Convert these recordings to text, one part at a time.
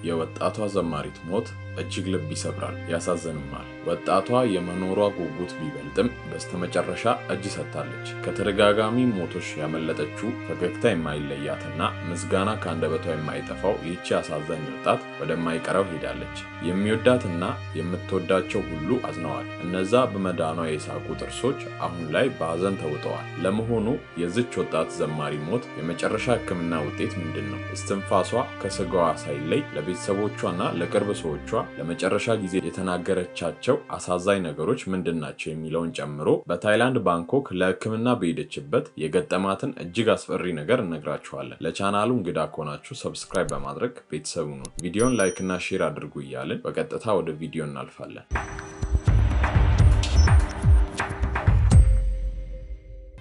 የወጣቷ ዘማሪት ሞት እጅግ ልብ ይሰብራል፣ ያሳዝንማል። ወጣቷ የመኖሯ ጉጉት ቢበልጥም በስተመጨረሻ እጅ ሰጥታለች። ከተደጋጋሚ ሞቶች ያመለጠችው ፈገግታ የማይለያትና ምስጋና ከአንደበቷ የማይጠፋው ይህቺ አሳዛኝ ወጣት ወደማይቀረው ሄዳለች። የሚወዳትና የምትወዳቸው ሁሉ አዝነዋል። እነዛ በመዳኗ የሳቁ ጥርሶች አሁን ላይ በሐዘን ተውጠዋል። ለመሆኑ የዚች ወጣት ዘማሪ ሞት የመጨረሻ ሕክምና ውጤት ምንድን ነው? እስትንፋሷ ከስጋዋ ሳይለይ ለቤተሰቦቿና ለቅርብ ሰዎቿ ለመጨረሻ ጊዜ የተናገረቻቸው አሳዛኝ ነገሮች ምንድን ናቸው የሚለውን ጨምሮ በታይላንድ ባንኮክ ለሕክምና በሄደችበት የገጠማትን እጅግ አስፈሪ ነገር እነግራችኋለን። ለቻናሉ እንግዳ ከሆናችሁ ሰብስክራይብ በማድረግ ቤተሰቡ ነው። ቪዲዮን ላይክ እና ሼር አድርጉ እያልን በቀጥታ ወደ ቪዲዮ እናልፋለን።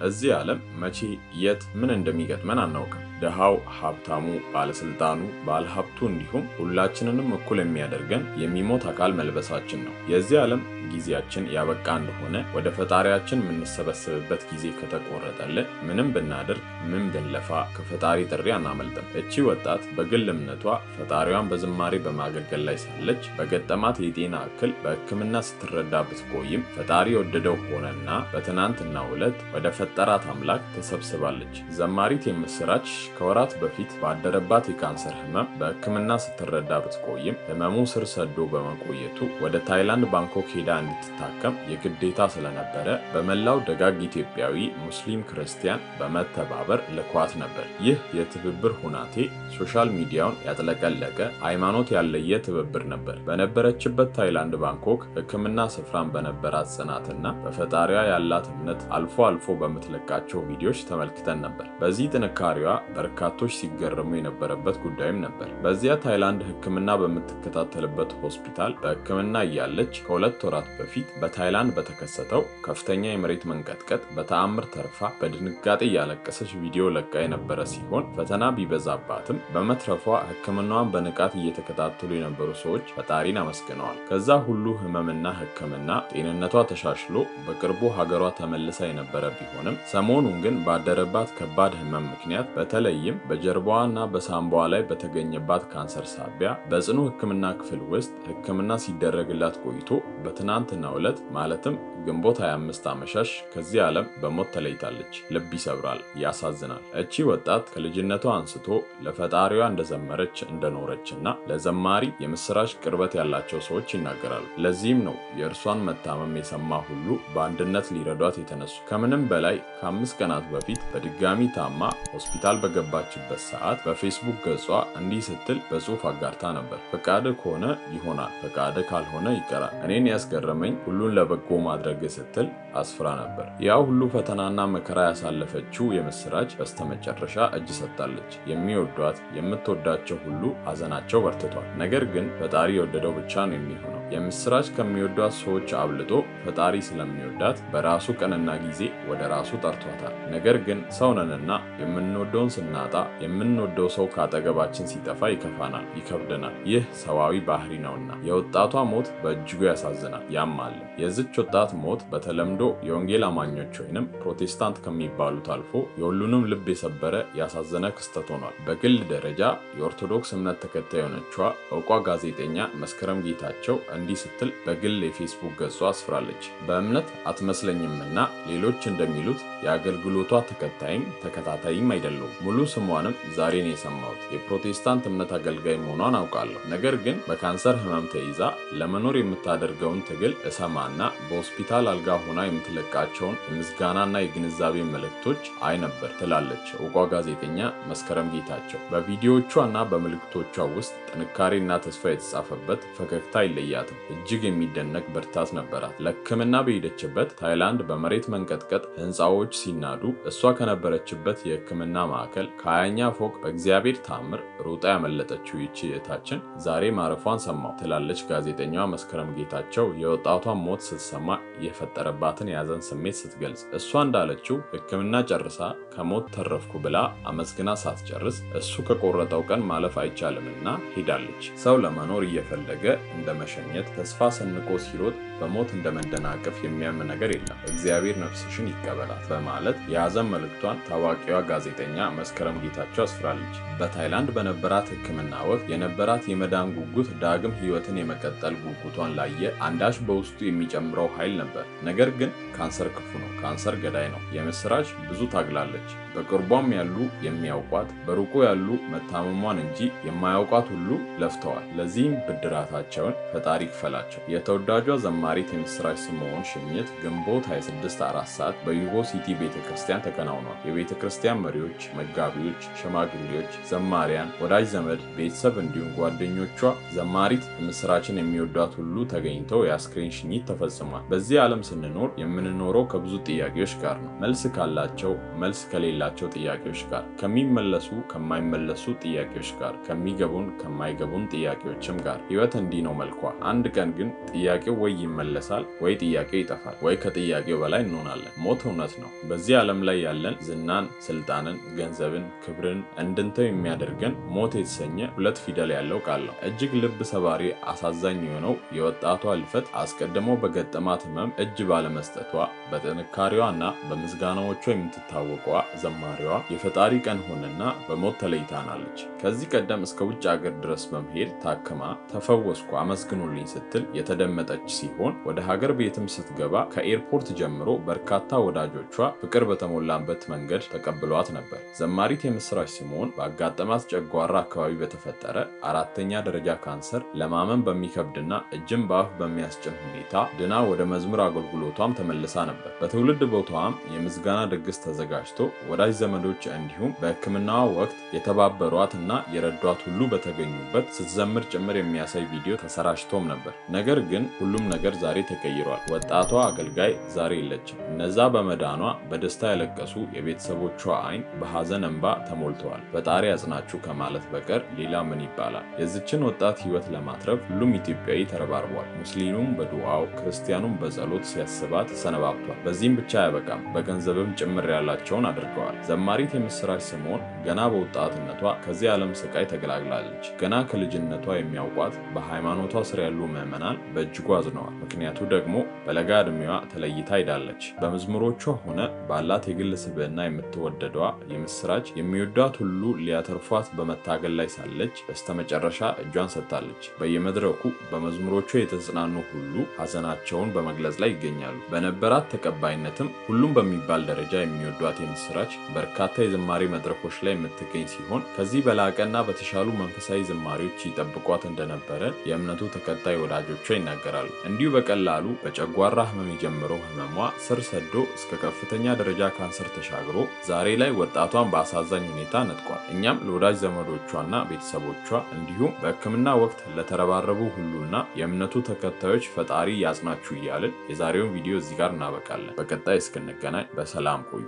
እዚህ ዓለም መቼ የት ምን እንደሚገጥመን አናውቅም። ደሃው፣ ሀብታሙ፣ ባለስልጣኑ፣ ባለሀብቱ እንዲሁም ሁላችንንም እኩል የሚያደርገን የሚሞት አካል መልበሳችን ነው። የዚህ ዓለም ጊዜያችን ያበቃ እንደሆነ ወደ ፈጣሪያችን የምንሰበሰብበት ጊዜ ከተቆረጠልን ምንም ብናደርግ ምን ብንለፋ ከፈጣሪ ጥሪ አናመልጥም። እቺ ወጣት በግል እምነቷ ፈጣሪዋን በዝማሬ በማገልገል ላይ ሳለች በገጠማት የጤና እክል በሕክምና ስትረዳ ብትቆይም ፈጣሪ የወደደው ሆነና በትናንትናው ዕለት ወደ ፈጠራት አምላክ ተሰብስባለች። ዘማሪት የምስራች ከወራት በፊት ባደረባት የካንሰር ህመም በሕክምና ስትረዳ ብትቆይም ህመሙ ስር ሰዶ በመቆየቱ ወደ ታይላንድ ባንኮክ ሄዳ እንድትታከም የግዴታ ስለነበረ በመላው ደጋግ ኢትዮጵያዊ ሙስሊም ክርስቲያን በመተባበር ልኳት ነበር። ይህ የትብብር ሁናቴ ሶሻል ሚዲያውን ያጥለቀለቀ ሃይማኖት ያለየ ትብብር ነበር። በነበረችበት ታይላንድ ባንኮክ ሕክምና ስፍራን በነበራት ጽናትና በፈጣሪዋ ያላት እምነት አልፎ አልፎ በምትለቃቸው ቪዲዮዎች ተመልክተን ነበር። በዚህ ጥንካሬዋ በርካቶች ሲገረሙ የነበረበት ጉዳይም ነበር። በዚያ ታይላንድ ሕክምና በምትከታተልበት ሆስፒታል በሕክምና እያለች ከሁለት ወራት በፊት በታይላንድ በተከሰተው ከፍተኛ የመሬት መንቀጥቀጥ በተአምር ተርፋ በድንጋጤ እያለቀሰች ቪዲዮ ለቃ የነበረ ሲሆን ፈተና ቢበዛባትም በመትረፏ ሕክምናዋን በንቃት እየተከታተሉ የነበሩ ሰዎች ፈጣሪን አመስግነዋል። ከዛ ሁሉ ህመምና ሕክምና ጤንነቷ ተሻሽሎ በቅርቡ ሀገሯ ተመልሳ የነበረ ቢሆንም ሰሞኑን ግን ባደረባት ከባድ ህመም ምክንያት በተለይም በጀርባዋና በሳምባዋ ላይ በተገኘባት ካንሰር ሳቢያ በጽኑ ሕክምና ክፍል ውስጥ ሕክምና ሲደረግላት ቆይቶ በትናንትናው ዕለት ማለትም ግንቦት 25 አመሻሽ ከዚህ ዓለም በሞት ተለይታለች። ልብ ይሰብራል፣ ያሳዝናል። እቺ ወጣት ከልጅነቷ አንስቶ ለፈጣሪዋ እንደዘመረች እንደኖረችና ለዘማሪ የምስራች ቅርበት ያላቸው ሰዎች ይናገራሉ። ለዚህም ነው የእርሷን መታመም የሰማ ሁሉ በአንድነት ሊረዷት የተነሱ። ከምንም በላይ ከ5 ቀናት በፊት በድጋሚ ታማ ሆስፒታል በገባችበት ሰዓት በፌስቡክ ገጿ እንዲህ ስትል በጽሑፍ አጋርታ ነበር። ፈቃድ ከሆነ ይሆናል፣ ፈቃድ ካልሆነ ይቀራል። እኔን ያስገረመኝ ሁሉን ለበጎ ማድረግ ስትል አስፍራ ነበር። ያ ሁሉ ፈተናና መከራ ያሳለፈችው የምስራች በስተመጨረሻ እጅ ሰጥታለች። የሚወዷት የምትወዳቸው ሁሉ ሐዘናቸው በርትቷል። ነገር ግን ፈጣሪ የወደደው ብቻ ነው የሚሆነው። የምስራች ከሚወዷት ሰዎች አብልጦ ፈጣሪ ስለሚወዳት በራሱ ቀንና ጊዜ ወደ ራሱ ጠርቷታል። ነገር ግን ሰውነንና የምንወደውን ስናጣ የምንወደው ሰው ካጠገባችን ሲጠፋ ይከፋናል፣ ይከብደናል። ይህ ሰዋዊ ባህሪ ነውና የወጣቷ ሞት በእጅጉ ያሳዝናል፣ ያማል። የዚች ወጣት ሞት በተለምዶ የወንጌል አማኞች ወይንም ፕሮቴስታንት ከሚባሉት አልፎ የሁሉንም ልብ የሰበረ ያሳዘነ ክስተት ሆኗል። በግል ደረጃ የኦርቶዶክስ እምነት ተከታይ የሆነችዋ ዕውቋ ጋዜጠኛ መስከረም ጌታቸው እንዲህ ስትል በግል የፌስቡክ ገጿ አስፍራለች። በእምነት አትመስለኝምና ሌሎች እንደሚሉት የአገልግሎቷ ተከታይም ተከታታይም አይደለሁም። ሙሉ ስሟንም ዛሬ ነው የሰማሁት። የፕሮቴስታንት እምነት አገልጋይ መሆኗን አውቃለሁ። ነገር ግን በካንሰር ህመም ተይዛ ለመኖር የምታደርገውን ትግል እሰማና በሆስፒታል አልጋ ሆና የምትለቃቸውን የምስጋናና የግንዛቤ መልእክቶች አይ ነበር ትላለች ዕውቋ ጋዜጠኛ መስከረም ጌታቸው። በቪዲዮዎቿና በመልእክቶቿ ውስጥ ጥንካሬና ተስፋ የተጻፈበት ፈገግታ አይለያትም። እጅግ የሚደነቅ ብርታት ነበራት። ለሕክምና በሄደችበት ታይላንድ በመሬት መንቀጥቀጥ ህንፃዎች ሲናዱ እሷ ከነበረችበት የሕክምና ማዕከል ከ20ኛ ፎቅ በእግዚአብሔር ታምር ሩጣ ያመለጠችው ይቺ እህታችን ዛሬ ማረፏን ሰማሁ ትላለች ጋዜጠኛዋ መስከረም ጌታቸው የወጣቷን ሞት ስትሰማ የፈጠረባትን የያዘን ስሜት ስትገልጽ። እሷ እንዳለችው ሕክምና ጨርሳ ከሞት ተረፍኩ ብላ አመስግና ሳትጨርስ እሱ ከቆረጠው ቀን ማለፍ አይቻልምና ሄዳለች። ሰው ለመኖር እየፈለገ እንደ መሸኘት ተስፋ ሰንቆ ሲሮጥ በሞት እንደ መደናቀፍ የሚያም ነገር የለም። እግዚአብሔር ነፍስሽን ይቀበል። ይበላት በማለት የሐዘን መልእክቷን ታዋቂዋ ጋዜጠኛ መስከረም ጌታቸው አስፍራለች። በታይላንድ በነበራት ሕክምና ወቅት የነበራት የመዳን ጉጉት ዳግም ሕይወትን የመቀጠል ጉጉቷን ላየ አንዳች በውስጡ የሚጨምረው ኃይል ነበር። ነገር ግን ካንሰር ክፉ ነው፣ ካንሰር ገዳይ ነው። የምስራች ብዙ ታግላለች። በቅርቧም ያሉ የሚያውቋት፣ በሩቁ ያሉ መታመሟን እንጂ የማያውቋት ሁሉ ለፍተዋል። ለዚህም ብድራታቸውን ፈጣሪ ይክፈላቸው። የተወዳጇ ዘማሪት የምስራች ስምዖን ሽኝት ግንቦት 26 4 ሰዓት በዩጎ ሲቲ ቤተክርስቲያን ተከናውኗል። የቤተክርስቲያን መሪዎች፣ መጋቢዎች፣ ሽማግሌዎች፣ ዘማሪያን፣ ወዳጅ ዘመድ፣ ቤተሰብ እንዲሁም ጓደኞቿ ዘማሪት የምስራችን የሚወዷት ሁሉ ተገኝተው የአስክሬን ሽኝት ተፈጽሟል። በዚህ ዓለም ስንኖር የምንኖረው ከብዙ ጥያቄዎች ጋር ነው። መልስ ካላቸው፣ መልስ ከሌላቸው ጥያቄዎች ጋር፣ ከሚመለሱ ከማይመለሱ ጥያቄዎች ጋር፣ ከሚገቡን ከማይገቡን ጥያቄዎችም ጋር። ህይወት እንዲህ ነው መልኳ። አንድ ቀን ግን ጥያቄው ወይ ይመለሳል ወይ ጥያቄው ይጠፋል፣ ወይ ከጥያቄው በላይ እንሆናለን። ሞት እውነት ነው። በዚህ ዓለም ላይ ያለን ዝናን፣ ስልጣንን፣ ገንዘብን፣ ክብርን እንድንተው የሚያደርገን ሞት የተሰኘ 2 ፊደል ያለው ቃል ነው። እጅግ ልብ ሰባሪ አሳዛኝ የሆነው የወጣቷ ህልፈት አስቀድሞ በገጠማት ህመም እጅ ባለመስጠቷ በጥንካሬዋ እና በምስጋናዎቿ የምትታወቀዋ ዘማሪዋ የፈጣሪ ቀን ሆነና በሞት ተለይታናለች። ከዚህ ቀደም እስከ ውጭ ሀገር ድረስ በመሄድ ታክማ ተፈወስኩ አመስግኑልኝ ስትል የተደመጠች ሲሆን ወደ ሀገር ቤትም ስትገባ ከኤርፖርት ጀምሮ በርካታ ወዳጆቿ ፍቅር በተሞላበት መንገድ ተቀብሏት ነበር። ዘማሪት የምስራች ስምዖን ባጋጠማት ጨጓራ አካባቢ በተፈጠረ 4ኛ ደረጃ ካንሰር ለማመን በሚከብድና እጅን በአፍ በሚያስጭን ሁኔታ ድና ወደ መዝሙር አገልግሎቷም ተመልሳ ነበር። በትውልድ ቦታዋም የምስጋና ድግስ ተዘጋጅቶ ወዳጅ ዘመዶች እንዲሁም በሕክምናዋ ወቅት የተባበሯት እና የረዷት ሁሉ በተገኙበት ስትዘምር ጭምር የሚያሳይ ቪዲዮ ተሰራጭቶም ነበር። ነገር ግን ሁሉም ነገር ዛሬ ተቀይሯል። ወጣቷ አገልጋይ ዛሬ የለችም። እነዛ በመዳኗ በደስታ ያለቀሱ የቤተሰቦቿ አይን በሐዘን እንባ ተሞልተዋል። ፈጣሪ ያጽናችሁ ከማለት በቀር ሌላ ምን ይባላል? የዚችን ወጣት ህይወት ለማትረፍ ሁሉም ኢትዮጵያዊ ተረባርቧል። ሙስሊሙም በዱዓው ክርስቲያኑም በጸሎት ሲያስባት ሰነባብቷል። በዚህም ብቻ አያበቃም፣ በገንዘብም ጭምር ያላቸውን አድርገዋል። ዘማሪት የምስራች ስምዖን ገና በወጣትነቷ ከዚህ ዓለም ስቃይ ተገላግላለች። ገና ከልጅነቷ የሚያውቋት በሃይማኖቷ ስር ያሉ ምዕመናን በእጅጉ አዝነዋል። ምክንያቱ ደግሞ በለጋ ዕድሜዋ ተለይታ ሄዳለች። በመዝሙሮቿ ሆነ ባላት የግል ስብዕና የምትወደዷ የምስራች የሚወዷት ሁሉ ሊያተርፏት በመታገል ላይ ሳለች በስተመጨረሻ እጇን ሰጥታለች። በየመድረኩ በመዝሙሮቿ የተጽናኑ ሁሉ ሐዘናቸውን በመግለጽ ላይ ይገኛሉ። በነበራት ተቀባይነትም ሁሉም በሚባል ደረጃ የሚወዷት የምስራች በርካታ የዝማሬ መድረኮች ላይ የምትገኝ ሲሆን ከዚህ በላቀና በተሻሉ መንፈሳዊ ዝማሬዎች ይጠብቋት እንደነበረ የእምነቱ ተከታይ ወዳጆቿ ይናገራሉ። እንዲሁ በቀላሉ በጨጓራ ህመም የጀመረው ህመሟ ስር ሰዶ እስከ ከፍተኛ ደረጃ ካንሰር ተሻግሮ ዛሬ ላይ ወጣቷን በአሳዛኝ ሁኔታ ነጥቋል። እኛም ለወዳጅ ዘመዶቿና ቤተሰቦቿ እንዲሁም በሕክምና ወቅት ለተረባረቡ ሁሉና የእምነቱ ተከታዮች ፈጣሪ ያጽናችሁ እያልን የዛሬውን ቪዲዮ እዚህ ጋር እናበቃለን። በቀጣይ እስክንገናኝ በሰላም ቆዩ።